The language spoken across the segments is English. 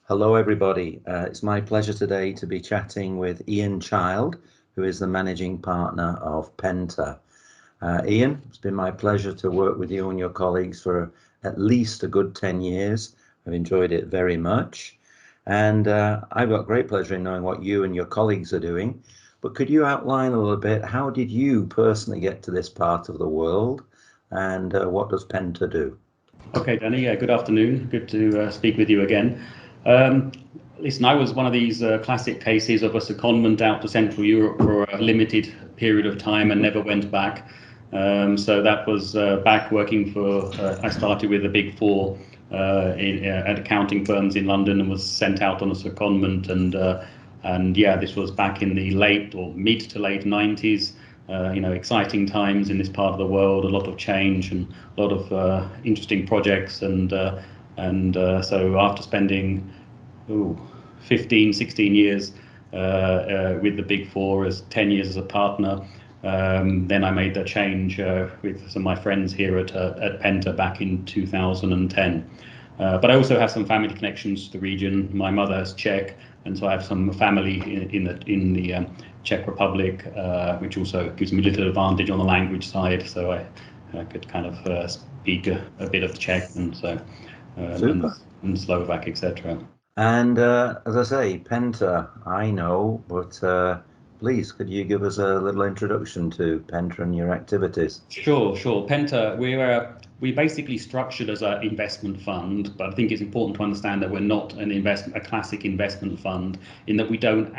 Hello, everybody. It's my pleasure today to be chatting with Iain Child, who is the managing partner of Penta. Iain, it's been my pleasure to work with you and your colleagues for at least a good 10 years. I've enjoyed it very much. And I've got great pleasure in knowing what you and your colleagues are doing. But could you outline a little bit, how did you personally get to this part of the world? And what does Penta do? Okay, Danny, good afternoon. Good to speak with you again. Listen, I was one of these classic cases of a secondment out to Central Europe for a limited period of time and never went back. So that was back working for, I started with the Big Four at accounting firms in London and was sent out on a secondment. And yeah, this was back in the late or mid to late 90s. Exciting times in this part of the world, a lot of change and a lot of interesting projects. So after spending 15, 16 years with the Big Four, as 10 years as a partner, then I made the change with some of my friends here at Penta back in 2010. But I also have some family connections to the region. My mother is Czech, and so I have some family in the Czech Republic, which also gives me a little advantage on the language side. So I could kind of speak a bit of Czech and so and Slovak, etc. And as I say, Penta, I know, but please, could you give us a little introduction to Penta and your activities? Sure. Penta, we basically structured as an investment fund, but I think it's important to understand that we're not a classic investment fund in that we don't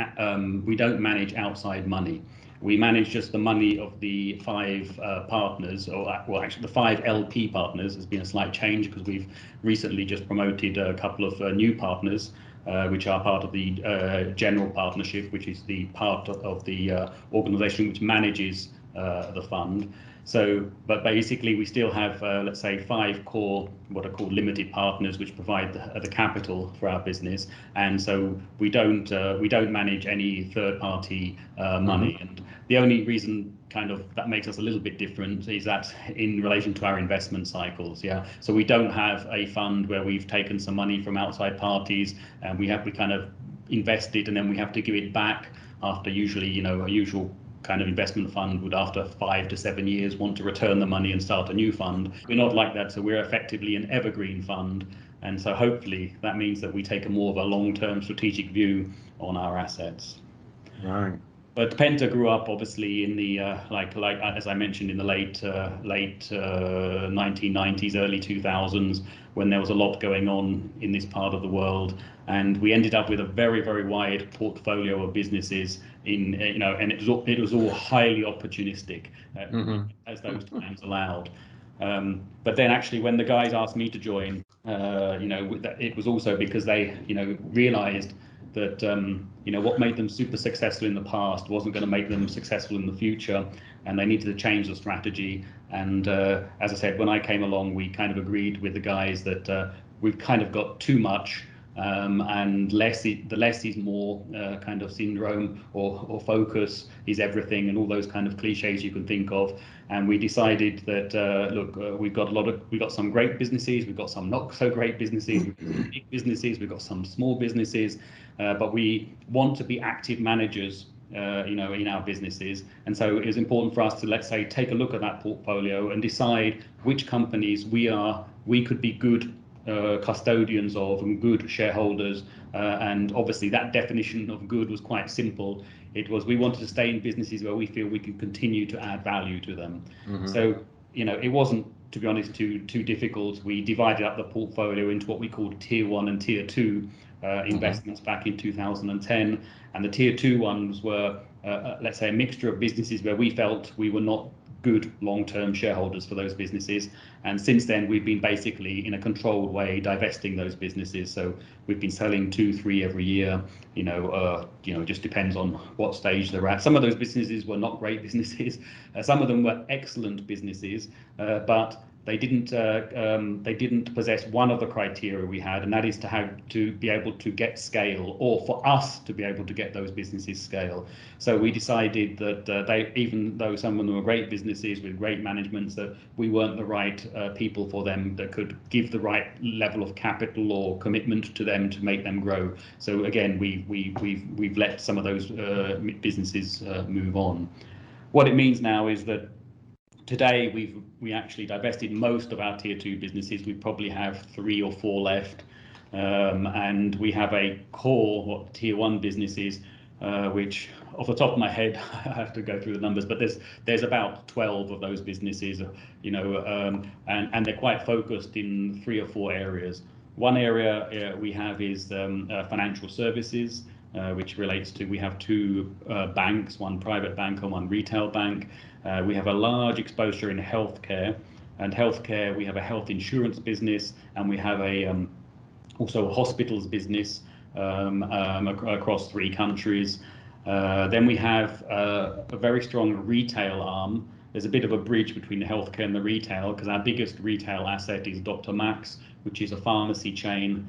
manage outside money. We manage just the money of the five partners, actually the five LP partners. There's been a slight change because we've recently just promoted a couple of new partners, which are part of the general partnership, which is the part of the organisation which manages the fund. So, but basically we still have, let's say, five core, what are called limited partners, which provide the capital for our business. And so we don't manage any third party money. And the only reason kind of that makes us a little bit different is that in relation to our investment cycles. Yeah. So we don't have a fund where we've taken some money from outside parties and we kind of invest it and then we have to give it back after usually, a usual kind of investment fund would, after 5 to 7 years, want to return the money and start a new fund. We're not like that, so we're effectively an evergreen fund, and so hopefully that means that we take a more of a long-term strategic view on our assets. Right. But Penta grew up obviously in the like as I mentioned, in the late 1990s, early 2000s, when there was a lot going on in this part of the world, and we ended up with a very, very wide portfolio of businesses and it was all highly opportunistic as those times allowed. But then actually when the guys asked me to join, it was also because they realized that what made them super successful in the past wasn't going to make them successful in the future, and they needed to change the strategy. And as I said, when I came along, we kind of agreed with the guys that we've kind of got too much, and the less is more kind of syndrome or focus is everything, and all those kind of cliches you can think of. And we decided that we've got some great businesses, we've got some not so great businesses, we've got some big businesses, we've got some small businesses, but we want to be active managers in our businesses. And so it was important for us to, let's say, take a look at that portfolio and decide which companies we could be good custodians of and good shareholders. And obviously that definition of good was quite simple. It was, we wanted to stay in businesses where we feel we can continue to add value to them. So it wasn't, to be honest, too difficult. We divided up the portfolio into what we called tier 1 and tier 2 investments back in 2010, and the tier 2 ones were let's say a mixture of businesses where we felt we were not good long-term shareholders for those businesses. And since then we've been basically in a controlled way divesting those businesses. So we've been selling 2-3 every year. It just depends on what stage they're at. Some of those businesses were not great businesses, some of them were excellent businesses, but they didn't possess one of the criteria we had, and that is to be able to get scale, or for us to be able to get those businesses scale. So we decided that even though some of them were great businesses with great managements, that we weren't the right people for them that could give the right level of capital or commitment to them to make them grow. So again, we've let some of those businesses move on. What it means now is that today we actually divested most of our tier 2 businesses. We probably have 3 or 4 left, and we have a core what tier 1 businesses, which off the top of my head I have to go through the numbers, but there's about 12 of those businesses, and they're quite focused in 3 or 4 areas. One area we have is financial services, which relates to, we have 2 banks, one private bank and one retail bank. We have a large exposure in healthcare, and healthcare, we have a health insurance business, and we have also a hospitals business across 3 countries. Then we have a very strong retail arm. There's a bit of a bridge between the healthcare and the retail, because our biggest retail asset is Dr. Max, which is a pharmacy chain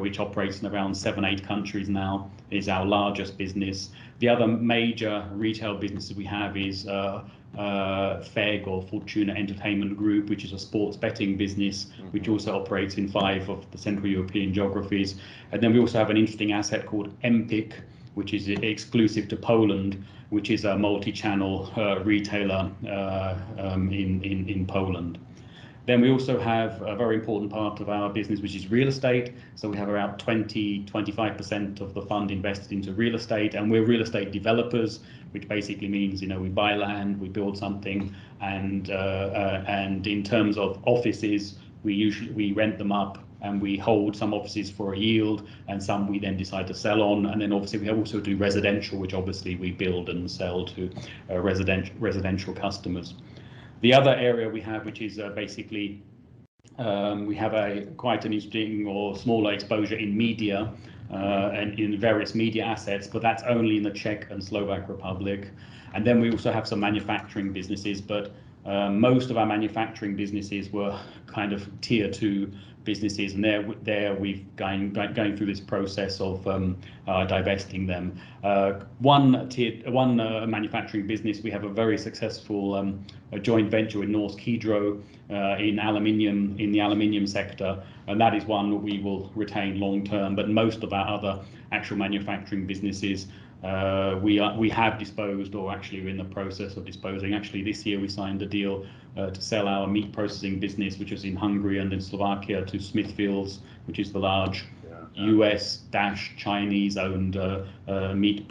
which operates in around 7-8 countries now, is our largest business. The other major retail businesses we have is FEG, or Fortuna Entertainment Group, which is a sports betting business, which also operates in 5 of the Central European geographies. And then we also have an interesting asset called Empik, which is exclusive to Poland, which is a multi-channel retailer in Poland. Then we also have a very important part of our business, which is real estate. So we have around 20-25% of the fund invested into real estate, and we're real estate developers, which basically means, we buy land, we build something, and in terms of offices, we rent them up, and we hold some offices for a yield, and some we then decide to sell on. And then obviously we also do residential, which obviously we build and sell to residential customers. The other area we have, which is basically, we have quite an interesting or smaller exposure in media and in various media assets, but that's only in the Czech and Slovak Republic. And then we also have some manufacturing businesses, but most of our manufacturing businesses were kind of tier 2 businesses, and there we've going through this process of divesting them. One manufacturing business, we have a very successful joint venture with Norsk Hydro in the aluminium sector, and that is one that we will retain long term. But most of our other actual manufacturing businesses, we have disposed, or actually we're in the process of disposing. Actually, this year we signed a deal to sell our meat processing business, which is in Hungary and in Slovakia, to Smithfields, which is the large US-Chinese-owned meat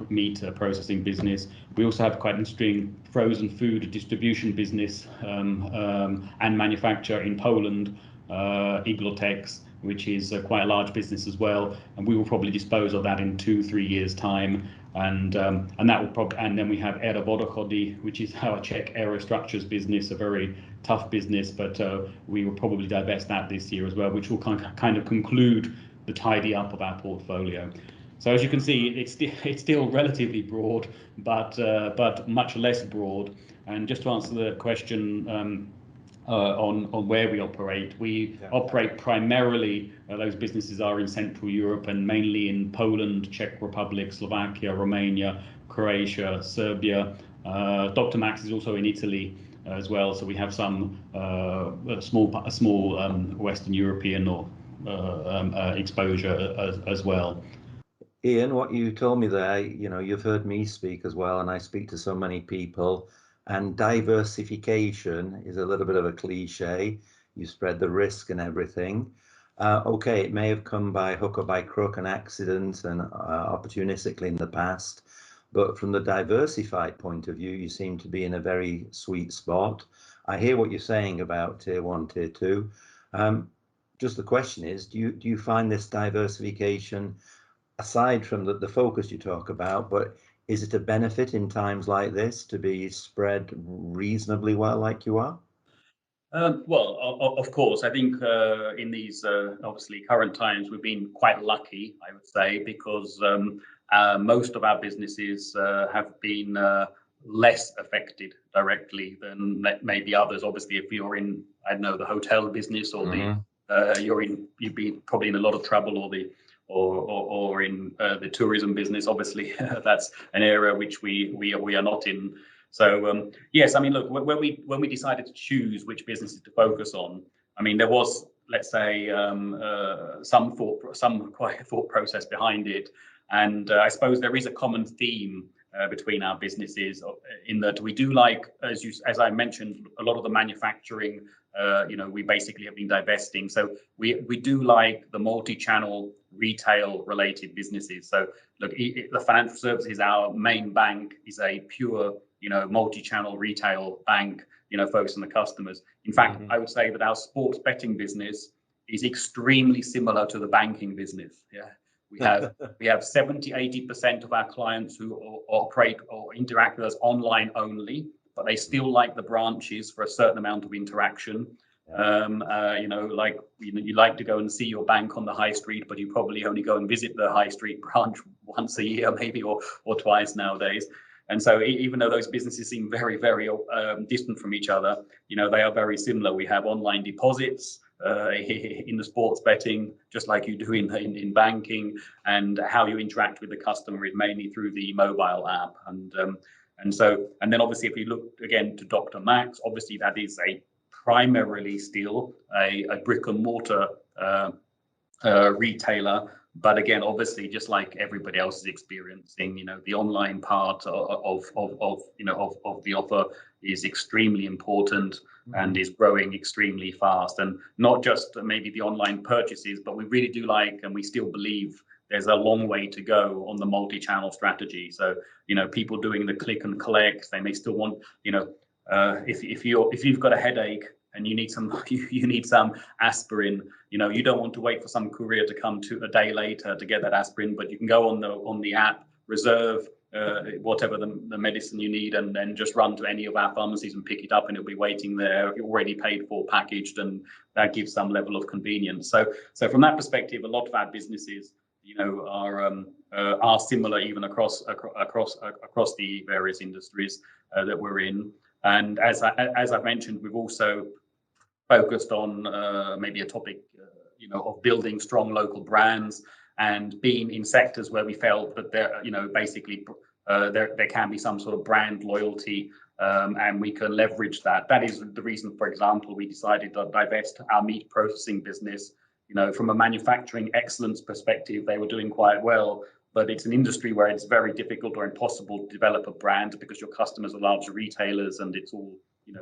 processing business. We also have quite an interesting frozen food distribution business and manufacture in Poland, Iglotex, which is quite a large business as well, and we will probably dispose of that in 2-3 years' time. And that will probably, and then we have Aerovodochody, which is our Czech aerostructures business, a very tough business, but we will probably divest that this year as well, which will kind of conclude the tidy up of our portfolio. So as you can see, it's still relatively broad, but much less broad. And just to answer the question on where we operate, operate primarily, those businesses are in Central Europe and mainly in Poland, Czech Republic, Slovakia, Romania, Croatia, Serbia. Dr. Max is also in Italy as well, so we have some small Western European or exposure as well. Ian, what you told me there, you've heard me speak as well, and I speak to so many people, and diversification is a little bit of a cliche. You spread the risk and everything. Okay, it may have come by hook or by crook, an accident, and opportunistically in the past, but from the diversified point of view, you seem to be in a very sweet spot. I hear what you're saying about tier 1, tier 2. Just the question is, do you find this diversification, aside from the focus you talk about, but is it a benefit in times like this to be spread reasonably well like you are? Well, of course, I think in these obviously current times, we've been quite lucky, I would say, because most of our businesses have been less affected directly than maybe others. Obviously, if you're in, I don't know, the hotel business or you'd be probably in a lot of trouble, or in the tourism business. Obviously, that's an area which we are not in. So yes, I mean, look, when we decided to choose which businesses to focus on, I mean, there was, let's say, some quiet thought process behind it, and I suppose there is a common theme between our businesses, in that we do like, as I mentioned, a lot of the manufacturing. We basically have been divesting, so we do like the multi-channel retail related businesses. So look, the financial services, our main bank is a pure multi-channel retail bank, focused on the customers. In fact, I would say that our sports betting business is extremely similar to the banking business. Yeah. We have 70-80% of our clients who operate or interact with us online only, but they still like the branches for a certain amount of interaction. You like to go and see your bank on the high street, but you probably only go and visit the high street branch once a year, maybe, or twice nowadays. And so even though those businesses seem very, very distant from each other, they are very similar. We have online deposits in the sports betting, just like you do in banking, and how you interact with the customer is mainly through the mobile app. And then obviously, if you look again to Dr. Max, obviously that is primarily still a brick and mortar retailer. But again, obviously, just like everybody else is experiencing, the online part of the offer is extremely important and is growing extremely fast. And not just maybe the online purchases, but we really do like, and we still believe there's a long way to go on the multi-channel strategy. So, people doing the click and collect, they may still want, if you've got a headache and you need some aspirin, you don't want to wait for some courier to come to a day later to get that aspirin, but you can go on the app, reserve whatever the medicine you need, and then just run to any of our pharmacies and pick it up, and it'll be waiting there, already paid for, packaged, and that gives some level of convenience. So from that perspective, a lot of our businesses, are similar even across the various industries that we're in. And as I've mentioned, we've also focused on maybe a topic, of building strong local brands and being in sectors where we felt that there can be some sort of brand loyalty, and we can leverage that. That is the reason, for example, we decided to divest our meat processing business. From a manufacturing excellence perspective, they were doing quite well, but it's an industry where it's very difficult or impossible to develop a brand because your customers are large retailers and it's all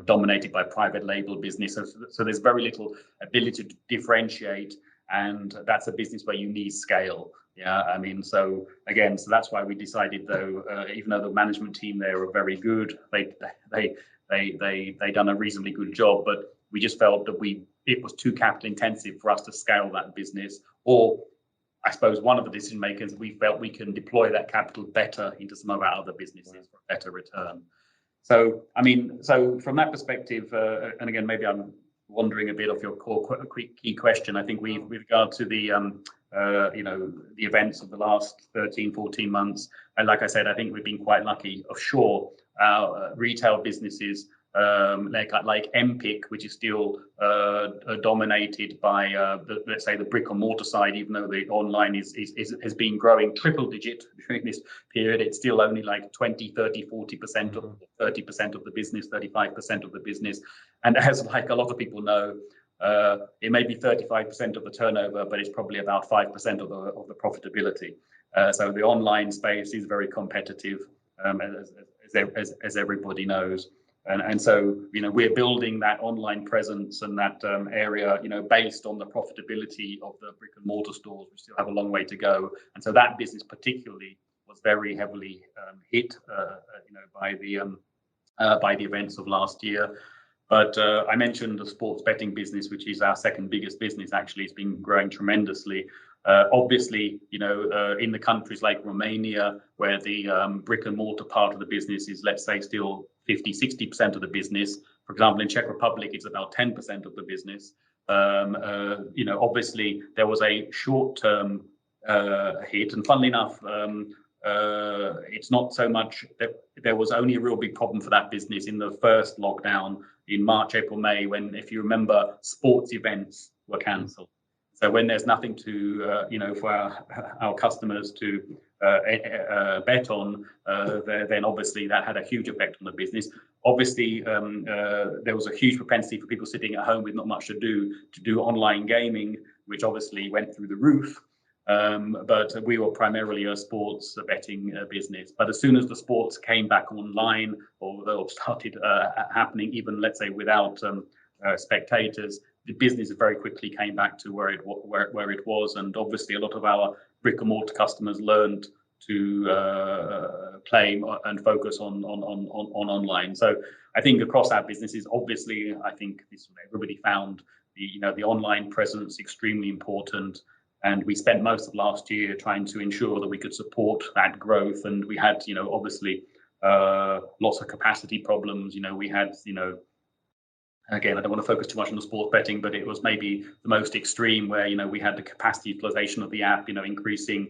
dominated by private label business. So there's very little ability to differentiate, and that's a business where you need scale. Yeah, I mean, so that's why we decided, though, even though the management team there are very good, they done a reasonably good job, but we just felt that it was too capital intensive for us to scale that business. Or I suppose one of the decision makers, we felt we can deploy that capital better into some of our other businesses for a better return. So, I mean, so from that perspective, and again, maybe I'm wandering a bit off your key question. I think with regard to the events of the last 13, 14 months, and like I said, I think we've been quite lucky. Sure, our retail businesses, like MPIC, which is still dominated by let's say the brick and mortar side, even though the online has been growing triple digit during this period, it's still only like 20, 30, 40% of 30% of the business, 35% of the business. And as like a lot of people know, it may be 35% of the turnover, but it's probably about 5% of the profitability. So the online space is very competitive, as everybody knows. And so, we're building that online presence and that area, based on the profitability of the brick and mortar stores. We still have a long way to go. And so that business particularly was very heavily hit, by the events of last year. But I mentioned the sports betting business, which is our second biggest business. Actually, it's been growing tremendously. Obviously, in the countries like Romania, where the brick and mortar part of the business is, let's say, still 50, 60% of the business. For example, in Czech Republic, it's about 10% of the business. Obviously, there was a short-term hit. And funnily enough, it's not so much that there was only a real big problem for that business in the first lockdown in March, April, May, when, if you remember, sports events were cancelled. So when there's nothing to, for our customers to bet on, then obviously that had a huge effect on the business. Obviously, there was a huge propensity for people sitting at home with not much to do online gaming, which obviously went through the roof. But we were primarily a sports betting business. But as soon as the sports came back online, or started happening, even let's say without spectators, the business very quickly came back to where it was. And obviously, a lot of our brick and mortar customers learned to play and focus on online. So I think across our businesses, obviously, I think everybody found the online presence extremely important. And we spent most of last year trying to ensure that we could support that growth. And we had, obviously, lots of capacity problems. We had, again, I don't want to focus too much on the sports betting, but it was maybe the most extreme where, we had the capacity utilization of the app, increasing,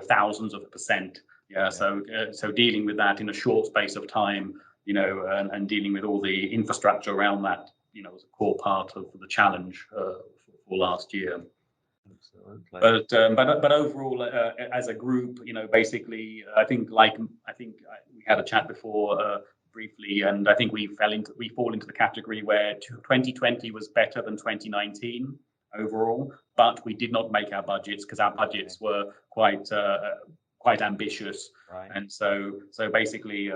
thousands of %. Yeah. So dealing with that in a short space of time, and dealing with all the infrastructure around that, was a core part of the challenge for last year. Absolutely. But overall, as a group, basically, I think we had a chat before briefly, and I think we fall into the category where 2020 was better than 2019 overall, but we did not make our budgets because our budgets were quite ambitious, right. And so basically.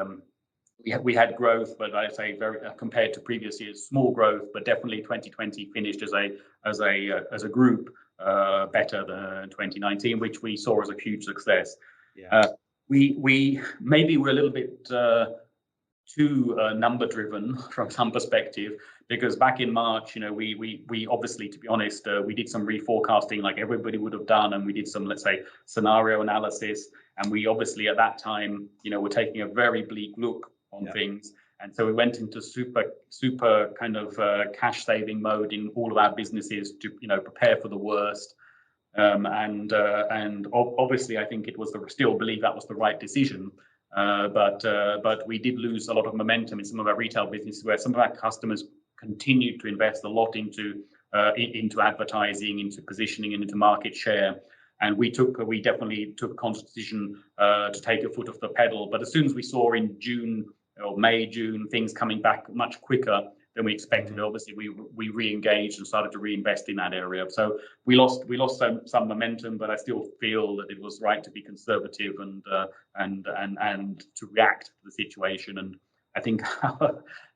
We had growth, but I'd say very compared to previous years, small growth, but definitely 2020 finished as a group better than 2019, which we saw as a huge success. Yeah. We maybe we're a little bit too number driven from some perspective, because back in March, we obviously, to be honest, we did some reforecasting like everybody would have done, and we did some, let's say, scenario analysis, and we obviously at that time, were taking a very bleak look on things. And so we went into super kind of cash saving mode in all of our businesses to, prepare for the worst. And obviously, I think still believe that was the right decision. But we did lose a lot of momentum in some of our retail businesses, where some of our customers continued to invest a lot into advertising, into positioning, and into market share. And we definitely took a conscious decision to take a foot off the pedal. But as soon as we saw in May, June, things coming back much quicker than we expected, obviously we re-engaged and started to reinvest in that area. So we lost some momentum, but I still feel that it was right to be conservative and to react to the situation. And I think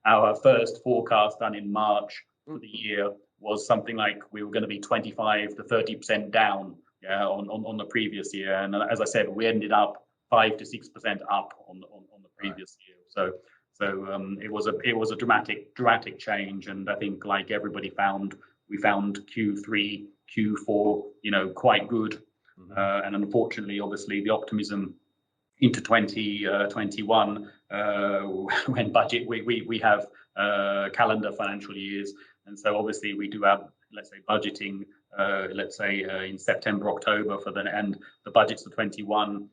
our first forecast done in March for the year was something like we were going to be 25 to 30% down. Yeah, on the previous year, and as I said, we ended up 5 to 6% up on the previous year. So it was a dramatic change, and I think like everybody we found Q3, Q4, quite good, and unfortunately, obviously, the optimism into 2021 when budget we have calendar financial years, and so obviously we do have, let's say, budgeting. In September, October and the budgets for 21.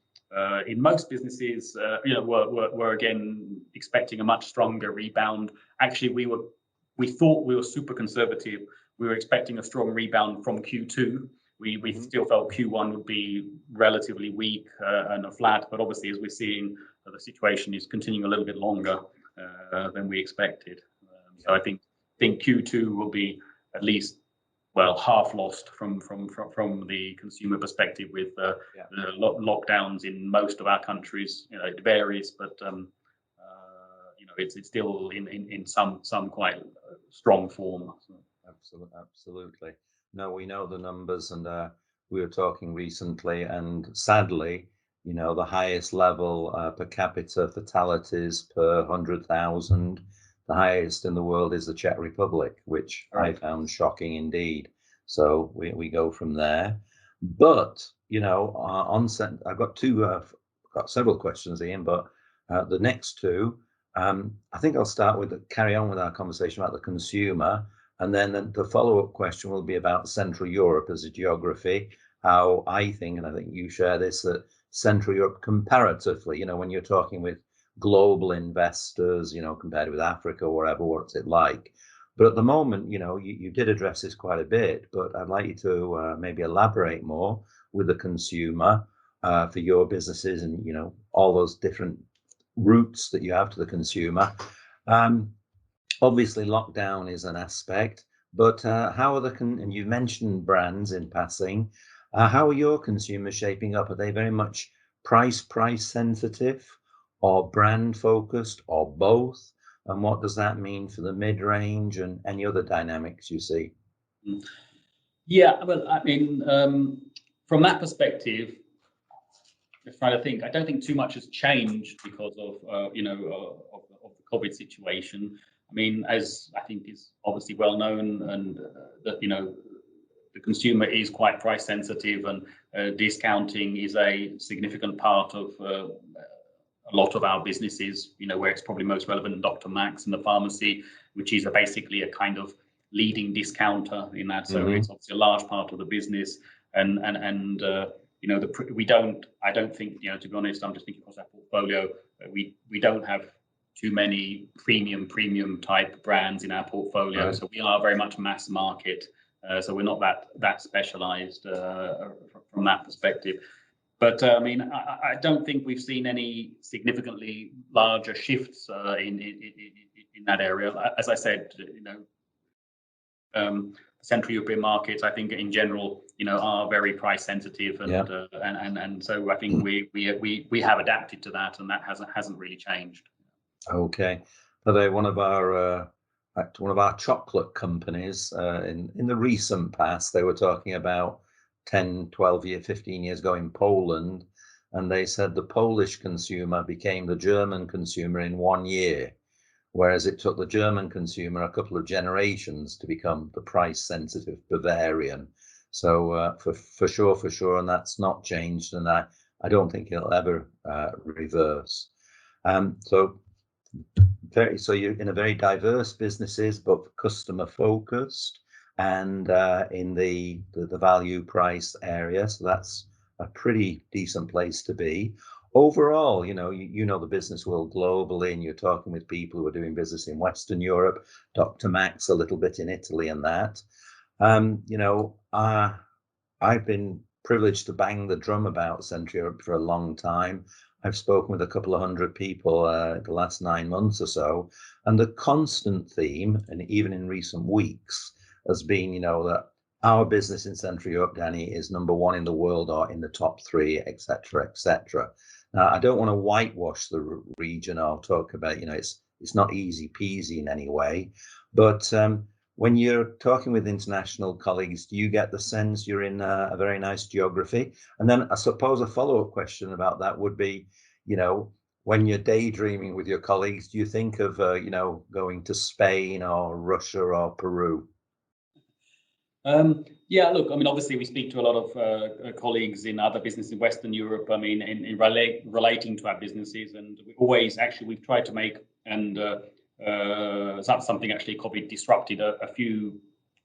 In most businesses, we're again expecting a much stronger rebound. Actually, we thought we were super conservative. We were expecting a strong rebound from Q2. We still felt Q1 would be relatively weak and flat, but obviously, as we're seeing, the situation is continuing a little bit longer than we expected. So I think Q2 will be at least half lost from the consumer perspective, with the lockdowns in most of our countries. It varies, but it's still in some quite strong form. Absolutely. No, we know the numbers, and we were talking recently, and sadly, the highest level per capita fatalities per 100,000. The highest in the world is the Czech Republic, which I found shocking indeed. So we go from there. But, I've got several questions, Iain, but the next two, I think I'll carry on with our conversation about the consumer. And then the follow-up question will be about Central Europe as a geography. how I think, and I think you share this, that Central Europe comparatively, when you're talking with global investors, compared with Africa or whatever, what's it like? But at the moment, you did address this quite a bit, but I'd like you to maybe elaborate more with the consumer for your businesses and, all those different routes that you have to the consumer. Obviously, lockdown is an aspect, but how are and you mentioned brands in passing, how are your consumers shaping up? Are they very much price sensitive or brand focused or both? And what does that mean for the mid-range and any other dynamics you see? Yeah, well, I mean, from that perspective, just trying to think, I don't think too much has changed because of of the COVID situation. I mean, as I think is obviously well known, and that the consumer is quite price sensitive, and discounting is a significant part of a lot of our businesses. Where it's probably most relevant in Dr. Max and the pharmacy, which is basically a kind of leading discounter in that. So it's obviously a large part of the business, and we don't. I don't think, to be honest, I'm just thinking across our portfolio, we don't have too many premium type brands in our portfolio. Right. So we are very much mass market. So we're not that specialized from that perspective. But I mean, I don't think we've seen any significantly larger shifts in that area. As I said, Central European markets, I think in general, are very price sensitive, and so I think we have adapted to that, and that hasn't really changed. Okay, but one of our chocolate companies in the recent past, they were talking about 10, 12 years, 15 years ago in Poland, and they said the Polish consumer became the German consumer in 1 year, whereas it took the German consumer a couple of generations to become the price-sensitive Bavarian. So for sure, and that's not changed, and I don't think it'll ever reverse. So you're in a very diverse businesses, but customer focused, and in the value price area. So that's a pretty decent place to be. Overall, you know the business world globally, and you're talking with people who are doing business in Western Europe, Dr. Max a little bit in Italy and that. I've been privileged to bang the drum about Central Europe for a long time. I've spoken with a couple of hundred people the last 9 months or so, and the constant theme, and even in recent weeks, has been, that our business in Central Europe, Danny, is number one in the world or in the top 3, etc., etc. Now, I don't want to whitewash the region or talk about, it's not easy peasy in any way, but when you're talking with international colleagues, do you get the sense you're in a very nice geography? And then I suppose a follow-up question about that would be, when you're daydreaming with your colleagues, do you think of, going to Spain or Russia or Peru? Yeah, look, I mean, obviously we speak to a lot of colleagues in other businesses in Western Europe. I mean, in relating to our businesses, and we've tried to make, and that's something actually COVID disrupted a few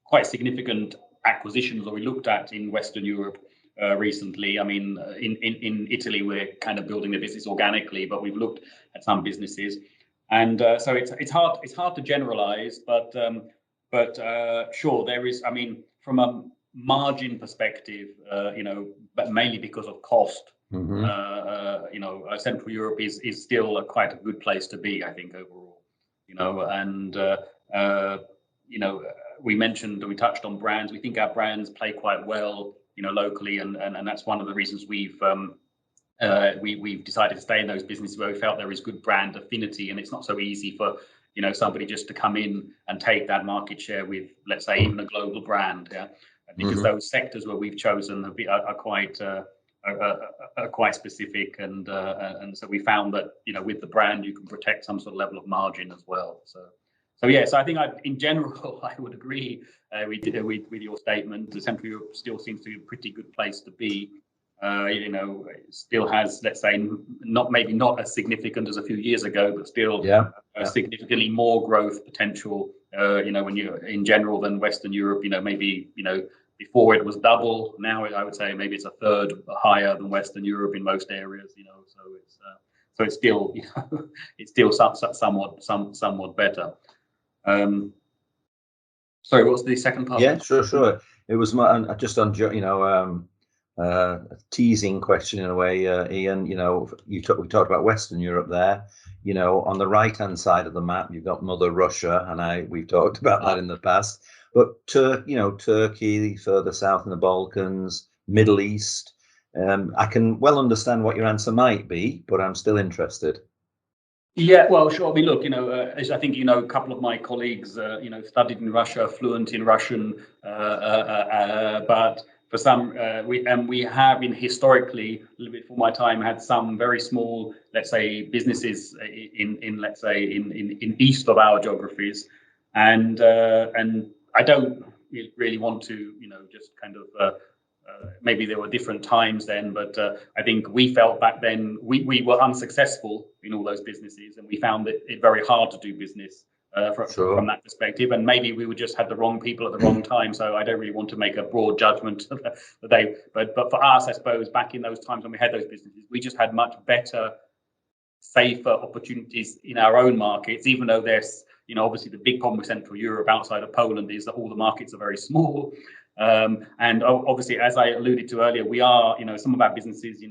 quite significant acquisitions that we looked at in Western Europe recently. I mean, in Italy, we're kind of building the business organically, but we've looked at some businesses, and so it's hard to generalize, but sure, there is. I mean, from a margin perspective, but mainly because of cost, Central Europe is still quite a good place to be, I think, overall. And we touched on brands. We think our brands play quite well, locally, and that's one of the reasons we've decided to stay in those businesses where we felt there is good brand affinity, and it's not so easy for somebody just to come in and take that market share with, let's say, even a global brand, because those sectors where we've chosen are quite specific, and so we found that with the brand you can protect some sort of level of margin as well. So yeah, so I think in general I would agree with your statement. Central Europe still seems to be a pretty good place to be. It still has, let's say, maybe not as significant as a few years ago, but still significantly more growth potential. When you're in general than Western Europe, maybe before it was double. Now I would say maybe it's a third higher than Western Europe in most areas. So it's still it's still somewhat better. Sorry, what was the second part? Yeah, sure. It was just on a teasing question in a way, Iain. We talked about Western Europe there. On the right-hand side of the map, you've got Mother Russia, and we've talked about that in the past. But Turkey, further south in the Balkans, Middle East. I can well understand what your answer might be, but I'm still interested. Yeah, well, sure. I mean, look, as I think a couple of my colleagues, studied in Russia, fluent in Russian, but for some, we have been historically, a little bit before my time, had some very small, let's say, businesses in east of our geographies, and I don't really want to, just kind of. Maybe there were different times then, but I think we felt back then we were unsuccessful in all those businesses, and we found it very hard to do business from that perspective. And maybe we just had the wrong people at the wrong time. So I don't really want to make a broad judgment but for us, I suppose, back in those times when we had those businesses, we just had much better, safer opportunities in our own markets, even though there's obviously the big problem with Central Europe outside of Poland is that all the markets are very small. And obviously, as I alluded to earlier, we are, some of our businesses,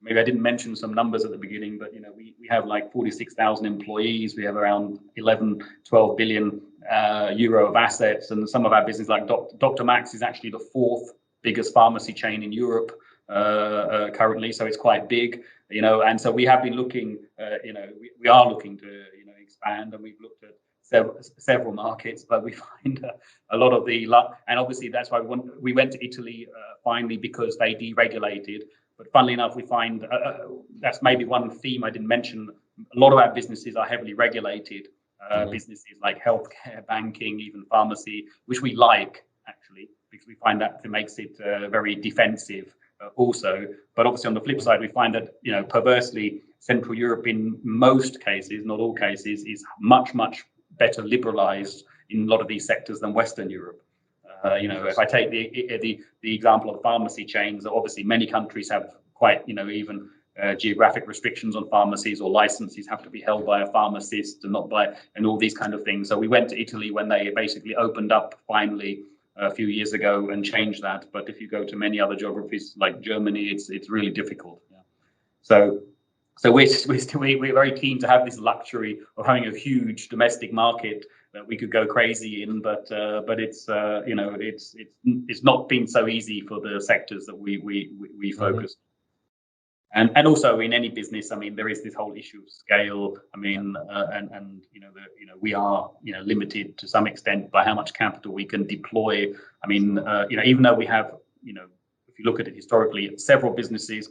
maybe I didn't mention some numbers at the beginning, but, we have like 46,000 employees. We have around 12 billion euro of assets. And some of our business, like Dr. Max, is actually the fourth biggest pharmacy chain in Europe currently. So it's quite big, and so we have been looking, we are looking to, expand, and we've looked at several markets, but we find a lot of and obviously that's why we went to Italy finally, because they deregulated. But funnily enough, we find that's maybe one theme I didn't mention. A lot of our businesses are heavily regulated, businesses like healthcare, banking, even pharmacy, which we like actually, because we find that it makes it very defensive also. But obviously on the flip side, we find that perversely Central Europe in most cases, not all cases, is much better liberalized in a lot of these sectors than Western Europe. If I take the example of pharmacy chains, obviously many countries have quite, even geographic restrictions on pharmacies, or licenses have to be held by a pharmacist and not by, and all these kind of things. So we went to Italy when they basically opened up finally a few years ago and changed that. But if you go to many other geographies like Germany, it's really difficult. Yeah. So we're very keen to have this luxury of having a huge domestic market that we could go crazy in, but it's it's not been so easy for the sectors that we focus. And also in any business, I mean, there is this whole issue of scale. I mean, we are limited to some extent by how much capital we can deploy. I mean, even though we have if you look at it historically, several businesses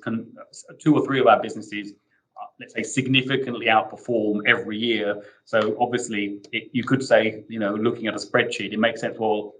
two or three of our businesses, let's say, significantly outperform every year. So obviously, you could say, looking at a spreadsheet, it makes sense. Well,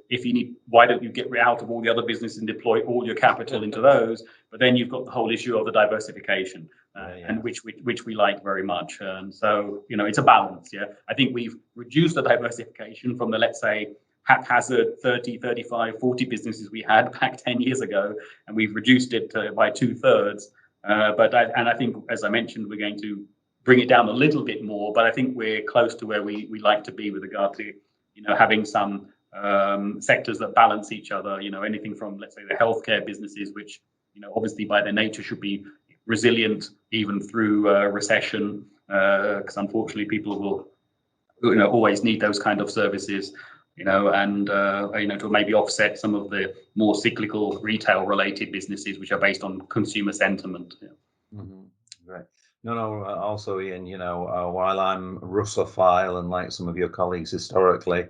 why don't you get out of all the other businesses and deploy all your capital into those? But then you've got the whole issue of the diversification, and which we like very much. And so, it's a balance. Yeah, I think we've reduced the diversification from the, let's say, haphazard 30, 35, 40 businesses we had back 10 years ago, and we've reduced it by 2/3. But I think, as I mentioned, we're going to bring it down a little bit more. But I think we're close to where we like to be with regard to, having some sectors that balance each other. Anything from, let's say, the healthcare businesses, which, obviously by their nature should be resilient even through recession, because unfortunately people will, always need those kind of services. And to maybe offset some of the more cyclical retail-related businesses, which are based on consumer sentiment. Yeah. Right. No. Also, Iain, while I'm Russophile and like some of your colleagues historically,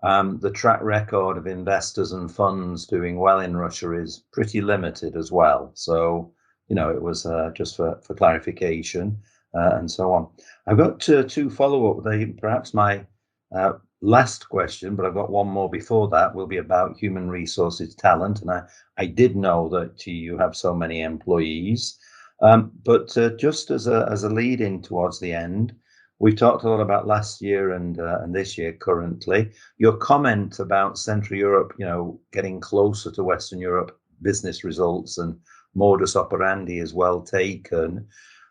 the track record of investors and funds doing well in Russia is pretty limited as well. So, it was just for clarification and so on. I've got two follow-up. Perhaps my last question, but I've got one more before that, will be about human resources talent. And I did know that you have so many employees, but just as a lead in towards the end, We've talked a lot about last year and this year currently. Your comment about Central Europe, getting closer to Western Europe business results and modus operandi is well taken.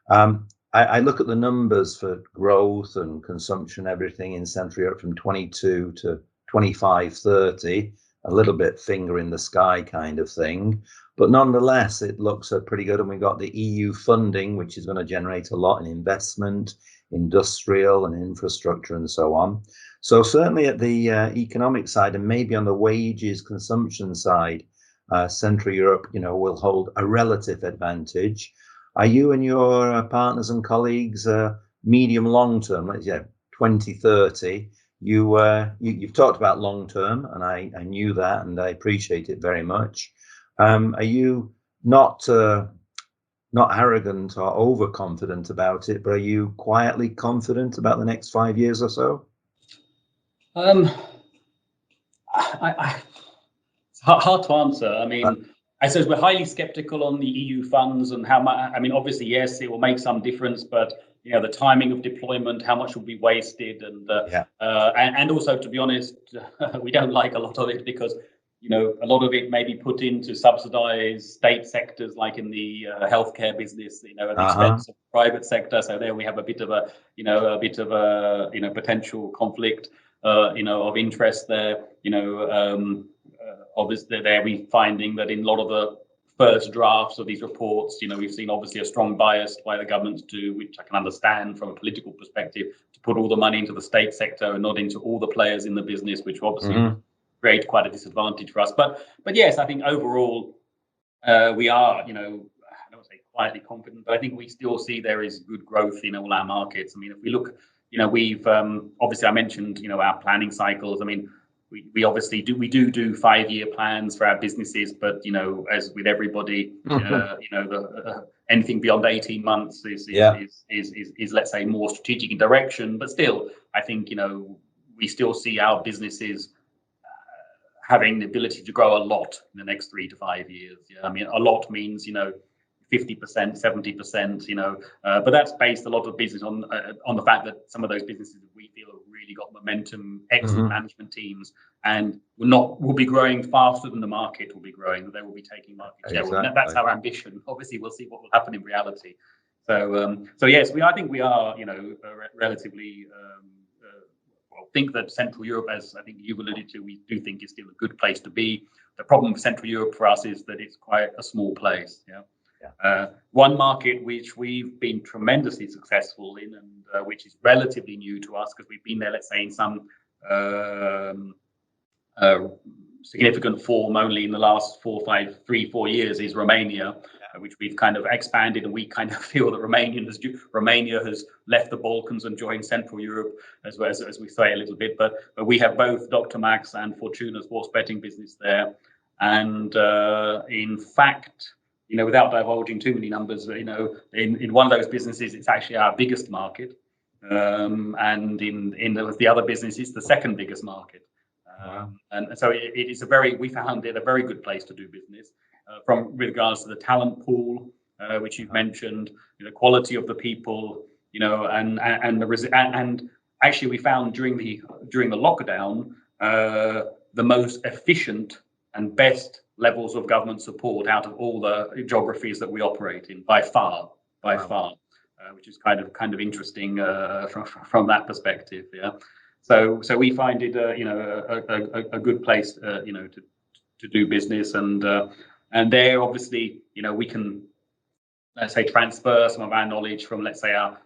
I look at the numbers for growth and consumption, everything in Central Europe from 22 to 25, 30, a little bit finger in the sky kind of thing. But nonetheless, it looks pretty good. And we've got the EU funding, which is going to generate a lot in investment, industrial and infrastructure and so on. So certainly at the economic side and maybe on the wages consumption side, Central Europe, will hold a relative advantage. Are you and your partners and colleagues medium long term, let's say 2030? You've talked about long term, and I knew that, and I appreciate it very much. Are you not arrogant or overconfident about it, but are you quietly confident about the next 5 years or so? It's hard to answer. I mean, I suppose we're highly skeptical on the EU funds and how much. I mean, obviously, yes, it will make some difference, but the timing of deployment, how much will be wasted, and also, to be honest, we don't like a lot of it because a lot of it may be put into subsidized state sectors, like in the healthcare business, at the expense of the private sector. So there we have a bit of a potential conflict, of interest there. Obviously, there we're finding that in a lot of the first drafts of these reports, we've seen obviously a strong bias by the governments to, which I can understand from a political perspective, to put all the money into the state sector and not into all the players in the business, which obviously create quite a disadvantage for us. But yes, I think overall we are, I don't want to say quietly confident, but I think we still see there is good growth in all our markets. I mean, if we look, we've obviously I mentioned, our planning cycles. I mean, we obviously do 5-year plans for our businesses, but as with everybody, anything beyond 18 months is let's say more strategic in direction. But still, I think we still see our businesses having the ability to grow a lot in the next 3 to 5 years. Yeah, I mean, a lot means 50%, 70%, but that's based a lot of business on the fact that some of those businesses we feel have really got momentum, excellent management teams, and will be growing faster than the market will be growing. They will be taking market share. Exactly. That's our ambition. Obviously, we'll see what will happen in reality. So yes, I think we are, relatively. Think that Central Europe, as I think you've alluded to, we do think is still a good place to be. The problem with Central Europe for us is that it's quite a small place. One market which we've been tremendously successful in, and which is relatively new to us because we've been there, let's say, in some significant form only in the last 3-4 years, is Romania, which we've kind of expanded, and we kind of feel that Romania has left the Balkans and joined Central Europe, as we say a little bit. But we have both Dr. Max and Fortuna's horse betting business there, and in fact, without divulging too many numbers, in one of those businesses, it's actually our biggest market, and in the other business, it's the second biggest market. And so it is we found it a very good place to do business, with regards to the talent pool, which you've mentioned, the quality of the people, and actually we found during the lockdown the most efficient and best levels of government support out of all the geographies that we operate in, by far, which is kind of interesting from that perspective. Yeah. So we find it a good place to do business, and there obviously we can, let's say, transfer some of our knowledge from let's say our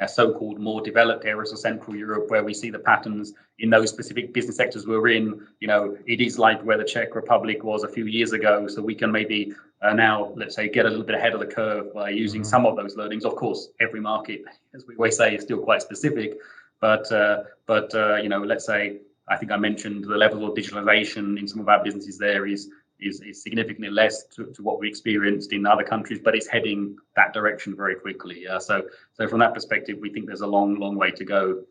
so-called more developed areas of Central Europe, where we see the patterns in those specific business sectors we're in. It is like where the Czech Republic was a few years ago, so we can maybe now, let's say, get a little bit ahead of the curve by using some of those learnings. Of course, every market, as we always say, is still quite specific, but let's say, I think I mentioned the level of digitalization in some of our businesses there is significantly less to what we experienced in other countries, but it's heading that direction very quickly. So from that perspective, we think there's a long way to go,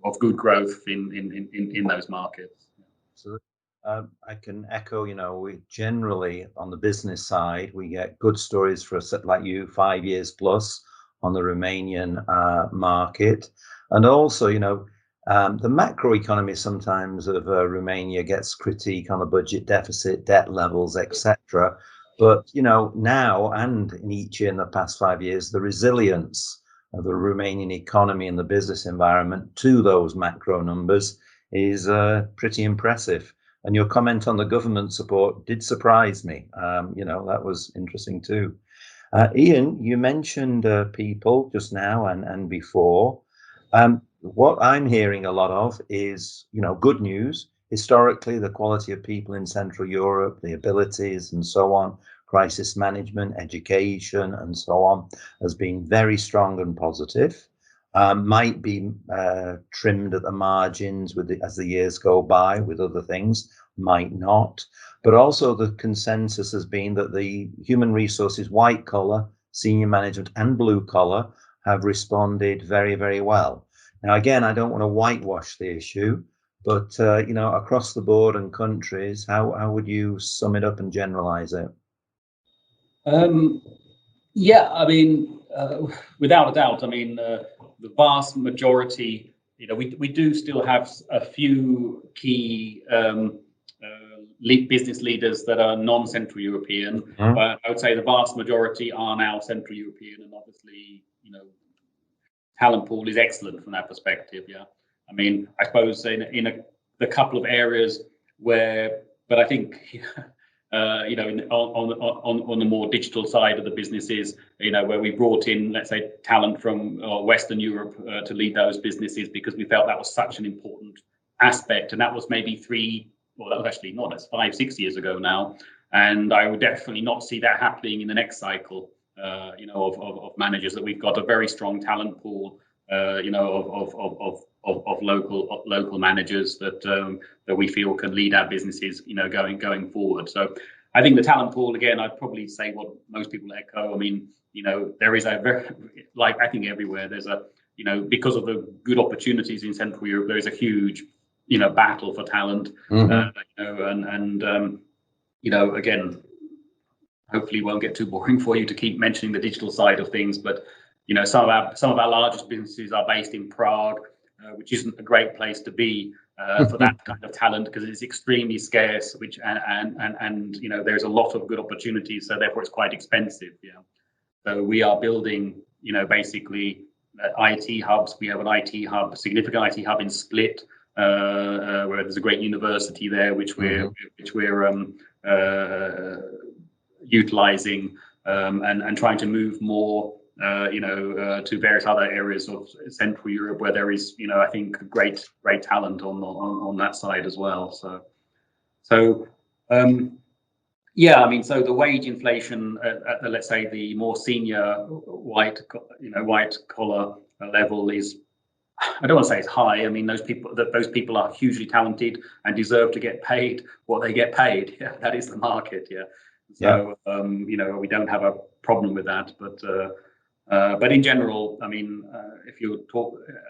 of good growth in those markets. So I can echo, we generally on the business side, we get good stories for a set like you, 5 years plus on the Romanian market. And also, the macroeconomy sometimes of Romania gets critique on the budget deficit, debt levels, etc. But, now and in each year in the past 5 years, the resilience of the Romanian economy and the business environment to those macro numbers is pretty impressive. And your comment on the government support did surprise me. That was interesting too. Iain, you mentioned people just now and before. What I'm hearing a lot of is, good news. Historically, the quality of people in Central Europe, the abilities and so on, crisis management, education and so on, has been very strong and positive. Might be trimmed at the margins as the years go by with other things, might not. But also the consensus has been that the human resources, white collar, senior management and blue collar have responded very, very well. Now, again, I don't want to whitewash the issue, but, across the board and countries, how would you sum it up and generalize it? Yeah, I mean, without a doubt, I mean, the vast majority, we do still have a few key business leaders that are non-Central European, but I would say the vast majority are now Central European, and obviously, talent pool is excellent from that perspective. Yeah, I mean, I suppose in the couple of areas where, but I think. On the more digital side of the businesses, where we brought in, let's say, talent from Western Europe to lead those businesses because we felt that was such an important aspect, and that was maybe that was actually not, that's 5-6 years ago now, and I would definitely not see that happening in the next cycle. Of managers, that we've got a very strong talent pool, of local managers that we feel can lead our businesses, going forward. So I think the talent pool, again, I'd probably say what most people echo. I mean, there is a very, like I think everywhere, there's a, because of the good opportunities in Central Europe, there is a huge, battle for talent. Again, hopefully won't get too boring for you to keep mentioning the digital side of things, but some of our largest businesses are based in Prague, which isn't a great place to be for that kind of talent, because it's extremely scarce. And there's a lot of good opportunities, so therefore it's quite expensive. Yeah, so we are building, basically IT hubs. We have an IT hub, a significant IT hub in Split, where there's a great university there, which we're utilizing and trying to move more, to various other areas of Central Europe where there is, I think, great talent on that side as well. So yeah, I mean, so the wage inflation at the, let's say, the more senior white collar level is, I don't want to say it's high. I mean, those people are hugely talented and deserve to get paid what they get paid. Yeah, that is the market. Yeah. So, we don't have a problem with that, but in general, I mean, if you're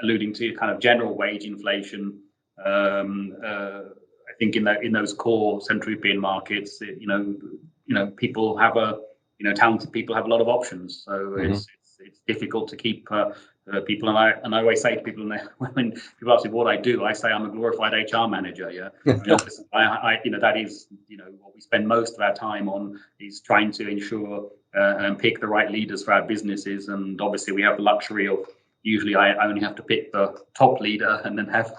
alluding to kind of general wage inflation, I think in those core Central European markets, people have talented people have a lot of options. So it's difficult to keep people, and I always say to people when people ask me what I do, I say I'm a glorified HR manager. Yeah, that is what we spend most of our time on, is trying to ensure and pick the right leaders for our businesses. And obviously we have the luxury of, usually I only have to pick the top leader and then have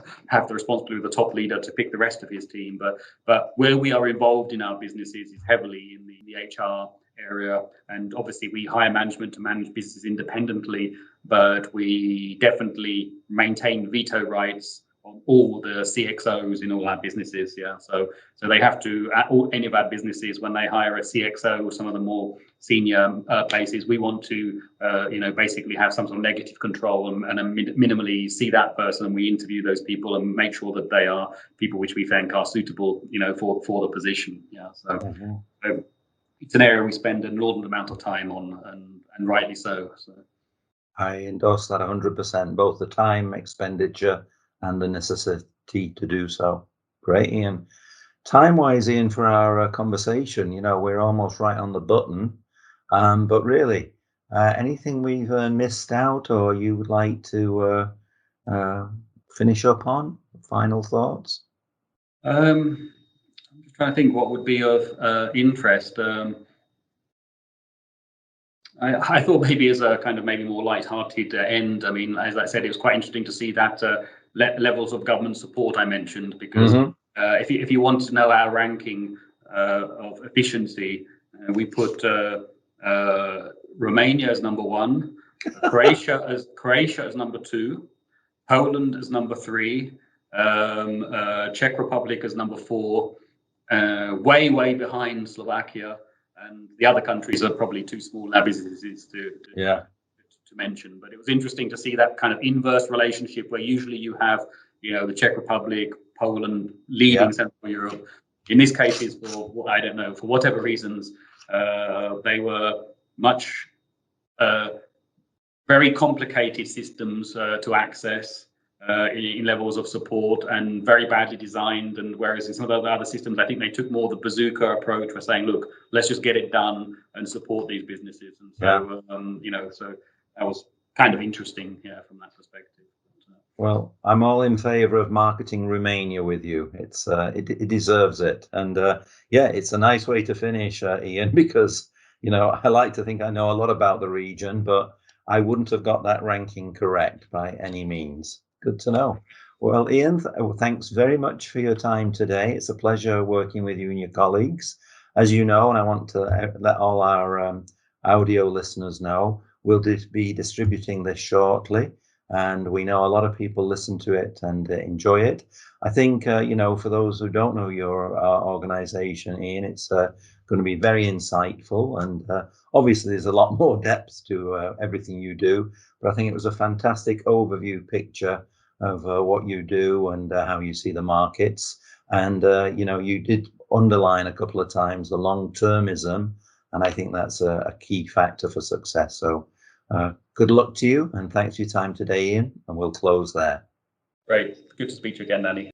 the responsibility of the top leader to pick the rest of his team. But where we are involved in our businesses is heavily in the HR area, and obviously we hire management to manage businesses independently, but we definitely maintain veto rights on all the CXOs in all our businesses. Yeah, so they have to, any of our businesses, when they hire a CXO or some of the more senior places, we want to basically have some sort of negative control and minimally see that person, and we interview those people and make sure that they are people which we think are suitable for the position. Yeah, so it's an area we spend an inordinate amount of time on, and rightly so. I endorse that 100%, both the time expenditure and the necessity to do so. Great, Iain. Time-wise, Iain, for our conversation, we're almost right on the button, but really, Anything we've missed out or you would like to finish up on? Final thoughts? I'm just trying to think what would be of interest. I thought maybe as a kind of maybe more light-hearted end. I mean, as I said, it was quite interesting to see that levels of government support I mentioned, because if you want to know our ranking of efficiency, we put Romania as number 1, Croatia as number 2, Poland as number 3, Czech Republic as number 4, way behind Slovakia, and the other countries are probably too small now businesses to mention. But it was interesting to see that kind of inverse relationship where usually you have, the Czech Republic, Poland leading Central Europe. In this case, for I don't know, for whatever reasons, they were much very complicated systems to access. In levels of support, and very badly designed. And whereas in some of the other systems, I think they took more the bazooka approach, for saying, look, let's just get it done and support these businesses. And so, so that was kind of interesting, from that perspective. Well, I'm all in favour of marketing Romania with you. It's it deserves it, and it's a nice way to finish, Ian, because I like to think I know a lot about the region, but I wouldn't have got that ranking correct by any means. Good to know. Well, Ian, thanks very much for your time today. It's a pleasure working with you and your colleagues. As you know, and I want to let all our audio listeners know, we'll be distributing this shortly, and we know a lot of people listen to it and enjoy it. I think, for those who don't know your organization, Ian, it's going to be very insightful, and obviously there's a lot more depth to everything you do, but I think it was a fantastic overview picture of what you do and how you see the markets. And you did underline a couple of times the long-termism, and I think that's a key factor for success. So good luck to you, and thanks for your time today, Ian, and we'll close there. Great. Good to speak to you again, Danny.